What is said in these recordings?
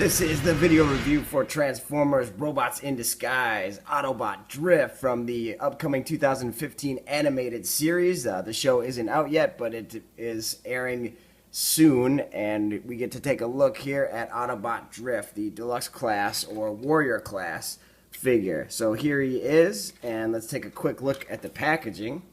This is the video review for Transformers Robots in Disguise Autobot Drift from the upcoming 2015 animated series. The show isn't out yet, but it is airing soon, and we get to take a look here at Autobot Drift, the deluxe class or warrior class figure. So here he is, and let's take a quick look at the packaging.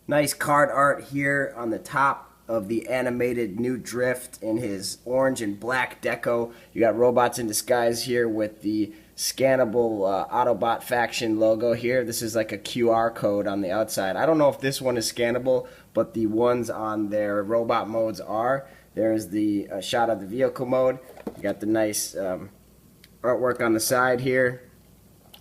Nice card art here on the top of the animated new Drift in his orange and black deco. You got Robots in Disguise here with the scannable Autobot faction logo here. This is like a QR code on the outside. I don't know if this one is scannable, but the ones on their robot modes are. There's the shot of the vehicle mode. You got the nice artwork on the side here.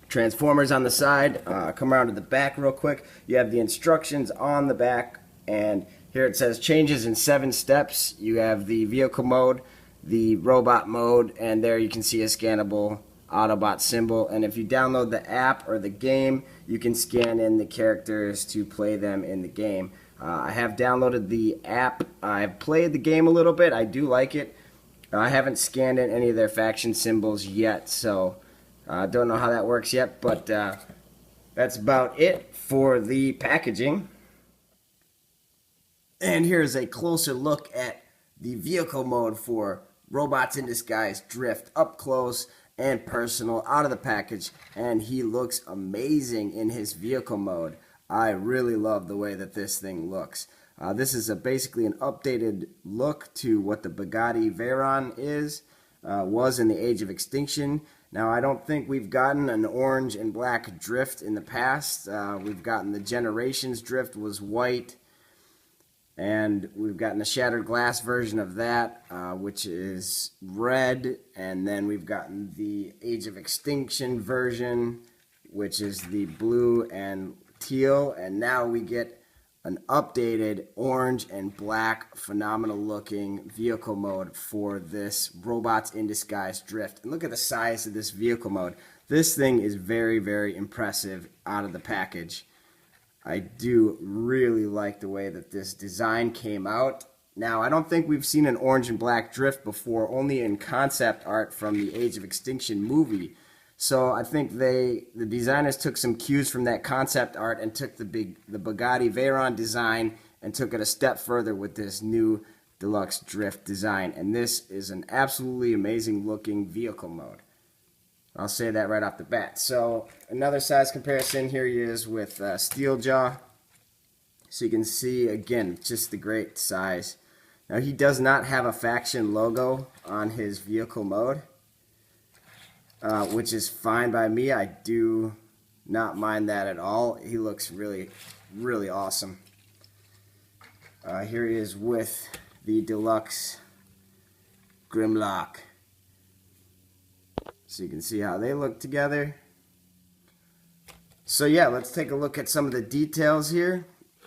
Transformers on the side. Come around to the back real quick. You have the instructions on the back, and here it says changes in 7 steps. You have the vehicle mode, the robot mode, and there you can see a scannable Autobot symbol. And if you download the app or the game, you can scan in the characters to play them in the game. I have downloaded the app. I've played the game a little bit. I do like it. I haven't scanned in any of their faction symbols yet, so I don't know how that works yet, but that's about it for the packaging. And here's a closer look at the vehicle mode for Robots in Disguise Drift, up close and personal, out of the package, and he looks amazing in his vehicle mode. I really love the way that this thing looks. This is basically an updated look to what the Bugatti Veyron was in the Age of Extinction. Now, I don't think we've gotten an orange and black Drift in the past. We've gotten the Generations Drift was white, and we've gotten a Shattered Glass version of that, which is red, and then we've gotten the Age of Extinction version, which is the blue and teal, and now we get an updated orange and black phenomenal looking vehicle mode for this Robots in Disguise Drift. And look at the size of this vehicle mode. This thing is very, very impressive out of the package. I do really like the way that this design came out. Now, I don't think we've seen an orange and black Drift before, only in concept art from the Age of Extinction movie. So I think the designers took some cues from that concept art and took the Bugatti Veyron design and took it a step further with this new deluxe Drift design. And this is an absolutely amazing looking vehicle mode. I'll say that right off the bat. So another size comparison, here he is with Steeljaw. So you can see, again, just the great size. Now, he does not have a faction logo on his vehicle mode, which is fine by me. I do not mind that at all. He looks really, really awesome. Here he is with the deluxe Grimlock. So you can see how they look together. So yeah, let's take a look at some of the details here.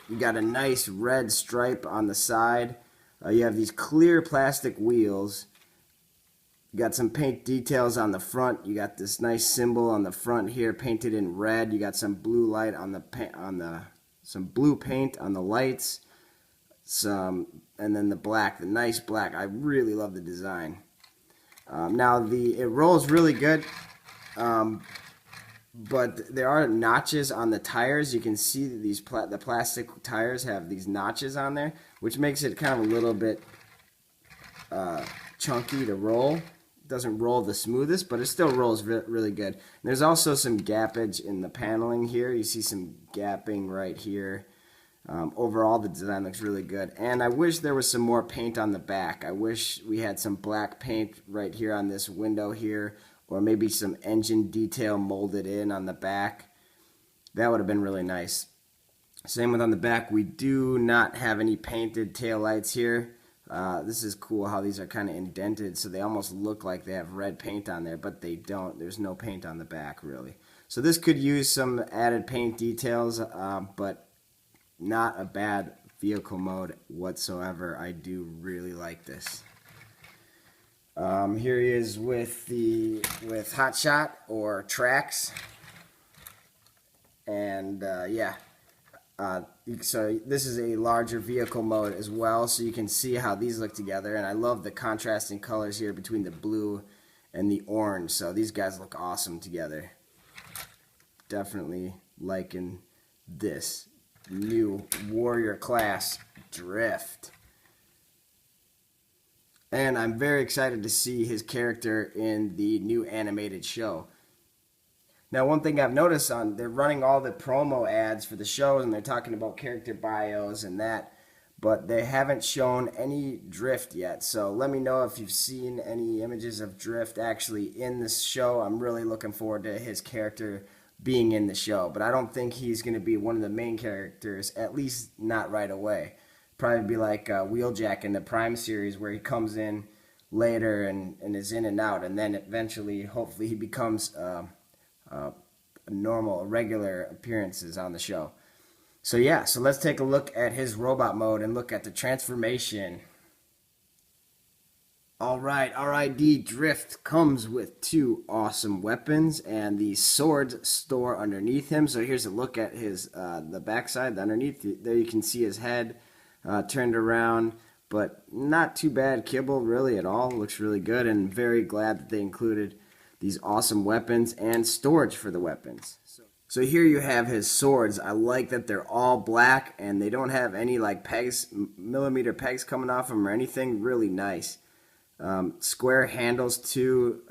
You got a nice red stripe on the side. You have these clear plastic wheels. You got some paint details on the front. You got this nice symbol on the front here painted in red. You got some blue light on some blue paint on the lights. And then the black, the nice black. I really love the design. Now it rolls really good, but there are notches on the tires. You can see that the plastic tires have these notches on there, which makes it kind of a little bit chunky to roll. It doesn't roll the smoothest, but it still rolls really good. And there's also some gappage in the paneling here. You see some gapping right here. Overall, the design looks really good, and I wish there was some more paint on the back. I wish we had some black paint right here on this window here, or maybe some engine detail molded in on the back. That would have been really nice. Same with on the back. We do not have any painted taillights here. This is cool how these are kind of indented, so they almost look like they have red paint on there, but they don't. There's no paint on the back, really. So this could use some added paint details, but not a bad vehicle mode whatsoever. I do really like this. Here he is with Hotshot or Tracks, and yeah. So this is a larger vehicle mode as well, so you can see how these look together. And I love the contrasting colors here between the blue and the orange. So these guys look awesome together. Definitely liking this new warrior class drift. And I'm very excited to see his character in the new animated show. Now, one thing I've noticed they're running all the promo ads for the shows, and they're talking about character bios and that, but they haven't shown any drift yet. So let me know if you've seen any images of drift actually in this show. I'm really looking forward to his character being in the show, but I don't think he's going to be one of the main characters, at least not right away. Probably be like Wheeljack in the Prime series, where he comes in later and is in and out, and then eventually, hopefully, he becomes regular appearances on the show. So yeah, so let's take a look at his robot mode and look at the transformation. Alright, RID Drift comes with 2 awesome weapons, and the swords store underneath him. So here's a look at his the backside, underneath. There you can see his head turned around, but not too bad kibble really at all. Looks really good, and very glad that they included these awesome weapons and storage for the weapons. So here you have his swords. I like that they're all black and they don't have any like pegs, millimeter pegs coming off them or anything. Really nice. Square handles too,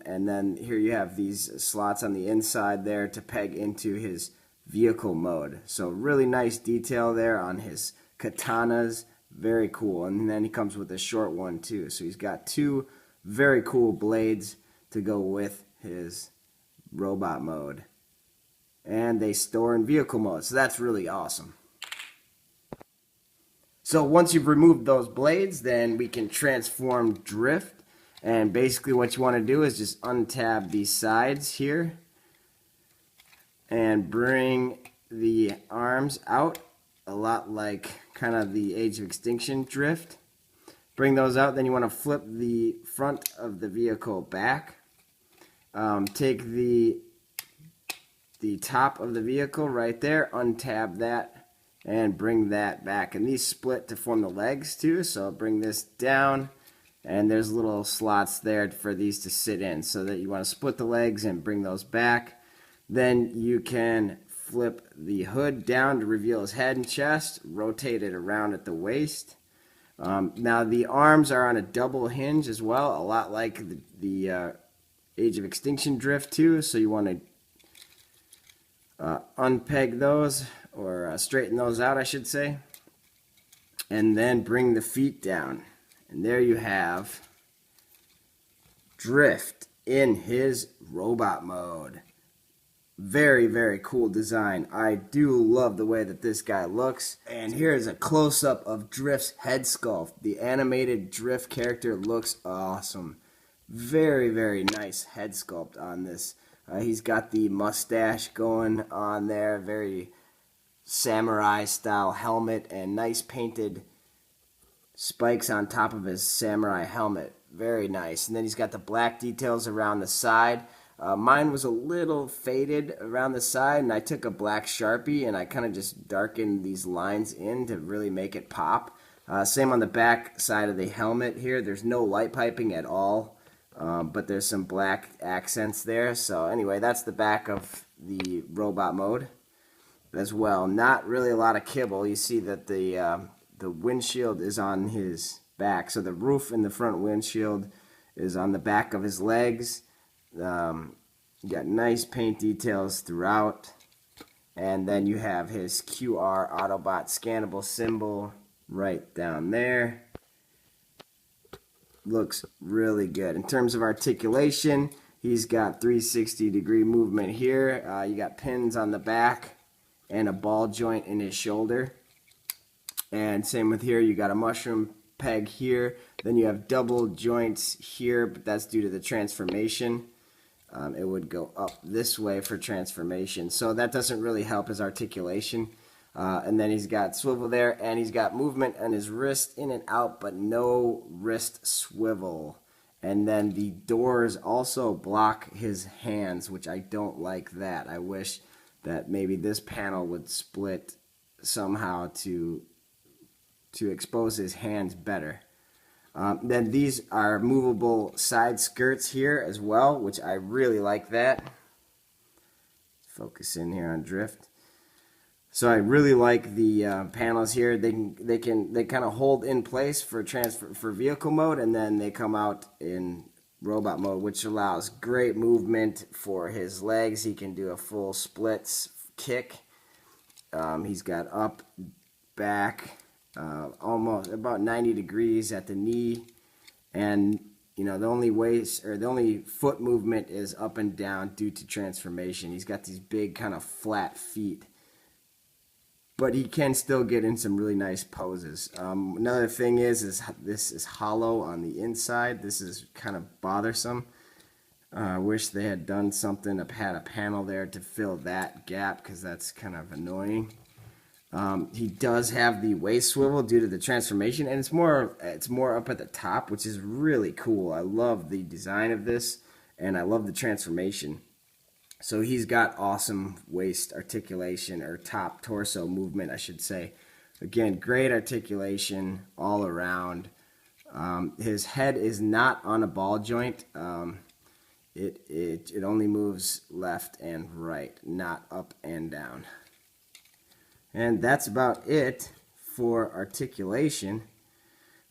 and then here you have these slots on the inside there to peg into his vehicle mode. So really nice detail there on his katanas. Very cool. And then he comes with a short one too. So he's got 2 very cool blades to go with his robot mode. And they store in vehicle mode, so that's really awesome. So once you've removed those blades, then we can transform Drift. And basically what you want to do is just untab these sides here and bring the arms out, a lot like kind of the Age of Extinction Drift. Bring those out, then you want to flip the front of the vehicle back. Take the top of the vehicle right there, untab that, and bring that back. And these split to form the legs too, so bring this down, and there's little slots there for these to sit in, so that you want to split the legs and bring those back. Then you can flip the hood down to reveal his head and chest, rotate it around at the waist. Now the arms are on a double hinge as well, a lot like the Age of Extinction Drift too, so you want to unpeg those, or straighten those out I should say, and then bring the feet down, and there you have Drift in his robot mode. Very, very cool design. I do love the way that this guy looks. And here is a close-up of Drift's head sculpt. The animated Drift character looks awesome. Very, very nice head sculpt on this. He's got the mustache going on there, very samurai style helmet, and nice painted spikes on top of his samurai helmet. Very nice. And then he's got the black details around the side. Mine was a little faded around the side, and I took a black Sharpie and I kind of just darkened these lines in to really make it pop. Same on the back side of the helmet here. There's no light piping at all. But there's some black accents there. So anyway, that's the back of the robot mode as well. Not really a lot of kibble. You see that the windshield is on his back. So the roof and the front windshield is on the back of his legs. You got nice paint details throughout. And then you have his QR Autobot scannable symbol right down there. Looks really good. In terms of articulation, he's got 360-degree movement here. You got pins on the back and a ball joint in his shoulder. And same with here, you got a mushroom peg here. Then you have double joints here, but that's due to the transformation. It would go up this way for transformation. So that doesn't really help his articulation. And then he's got swivel there, and he's got movement on his wrist in and out, but no wrist swivel. And then the doors also block his hands, which I don't like that. I wish that maybe this panel would split somehow to expose his hands better. Then these are movable side skirts here as well, which I really like that. Focus in here on drift. So I really like the panels here. They kind of hold in place for transfer for vehicle mode, and then they come out in robot mode, which allows great movement for his legs. He can do a full splits kick. He's got up, back, almost about 90 degrees at the knee, and you know the only foot movement is up and down due to transformation. He's got these big kind of flat feet, but he can still get in some really nice poses. Another thing is this is hollow on the inside. This is kind of bothersome. I wish they had done something, had a panel there to fill that gap, because that's kind of annoying. He does have the waist swivel due to the transformation, and it's more up at the top, which is really cool. I love the design of this, and I love the transformation. So he's got awesome waist articulation, or top torso movement, I should say. Again, great articulation all around. His head is not on a ball joint. It only moves left and right, not up and down. And that's about it for articulation.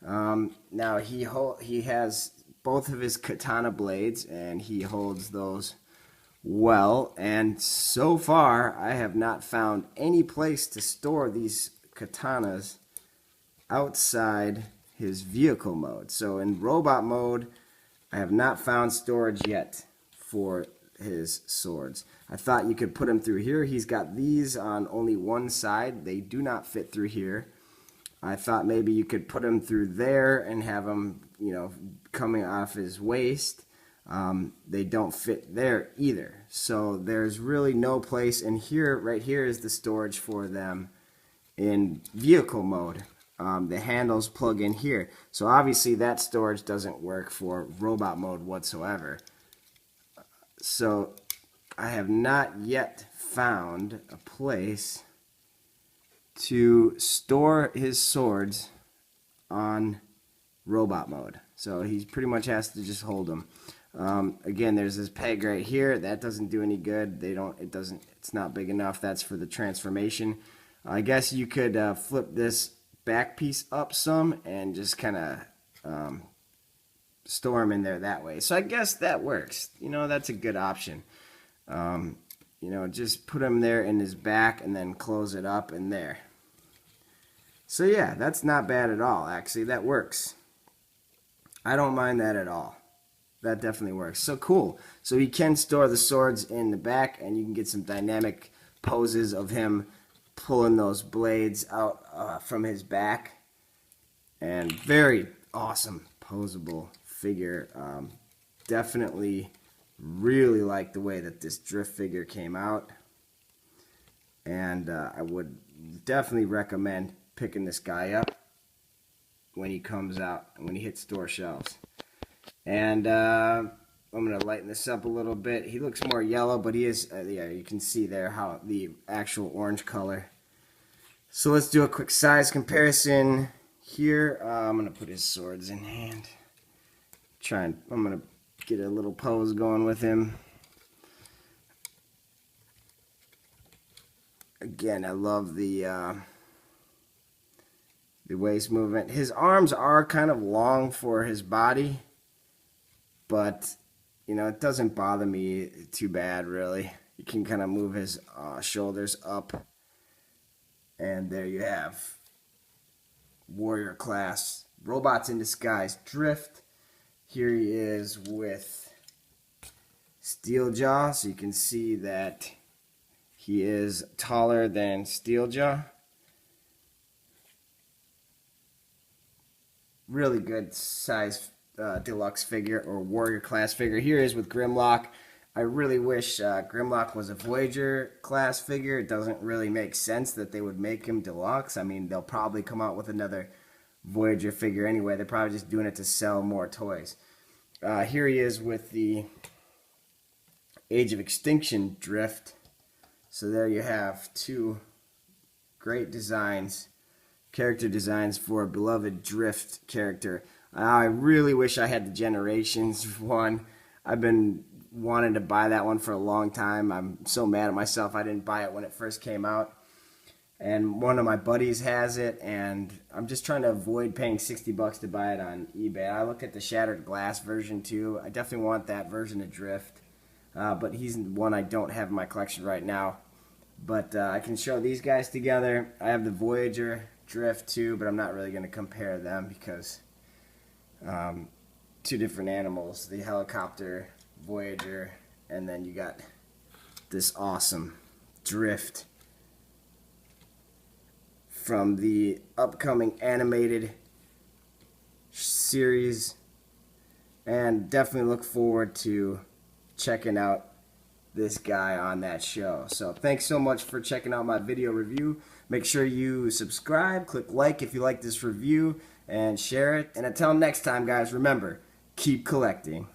Now he has both of his katana blades, and he holds those well. And so far, I have not found any place to store these katanas outside his vehicle mode. So in robot mode, I have not found storage yet for his swords. I thought you could put him through here. He's got these on only one side. They do not fit through here. I thought maybe you could put him through there and have him, you know, coming off his waist. They don't fit there either. So there's really no place. And here, right here, is the storage for them in vehicle mode. The handles plug in here. So obviously that storage doesn't work for robot mode whatsoever. So I have not yet found a place to store his swords on robot mode. So he pretty much has to just hold them. Again, there's this peg right here. That doesn't do any good. It's not big enough. That's for the transformation. I guess you could flip this back piece up some and just kind of store them in there that way. So I guess that works. You know, that's a good option. You know, just put them there in his back and then close it up in there. So yeah, that's not bad at all, actually. That works. I don't mind that at all. That definitely works. So cool. So he can store the swords in the back, and you can get some dynamic poses of him pulling those blades out from his back. And very awesome posable figure. Definitely really like the way that this drift figure came out. And I would definitely recommend picking this guy up when he comes out, when he hits store shelves. And I'm going to lighten this up a little bit. He looks more yellow, but he is, yeah, you can see there how the actual orange color. So let's do a quick size comparison here. I'm going to put his swords in hand. I'm going to get a little pose going with him. Again, I love the waist movement. His arms are kind of long for his body, but you know, it doesn't bother me too bad, really. You can kind of move his shoulders up, and there you have warrior class robots in disguise drift. Here he is with Steeljaw, so you can see that he is taller than Steeljaw. Really good size deluxe figure or warrior class figure. Here he is with Grimlock. I really wish Grimlock was a Voyager class figure. It doesn't really make sense that they would make him deluxe. I mean, they'll probably come out with another Voyager figure anyway. They're probably just doing it to sell more toys. Here he is with the Age of Extinction drift. So there you have two great designs, character designs for a beloved drift character. I really wish I had the Generations one. I've been wanting to buy that one for a long time. I'm so mad at myself I didn't buy it when it first came out. And one of my buddies has it, and I'm just trying to avoid paying 60 bucks to buy it on eBay. I look at the shattered glass version too. I definitely want that version of Drift, but he's one I don't have in my collection right now. But I can show these guys together. I have the Voyager Drift too, but I'm not really going to compare them because two different animals. The helicopter Voyager, and then you got this awesome Drift from the upcoming animated series, and definitely look forward to checking out this guy on that show. So thanks so much for checking out my video review. Make sure you subscribe, click like if you like this review, and share it. And until next time, guys, remember, keep collecting.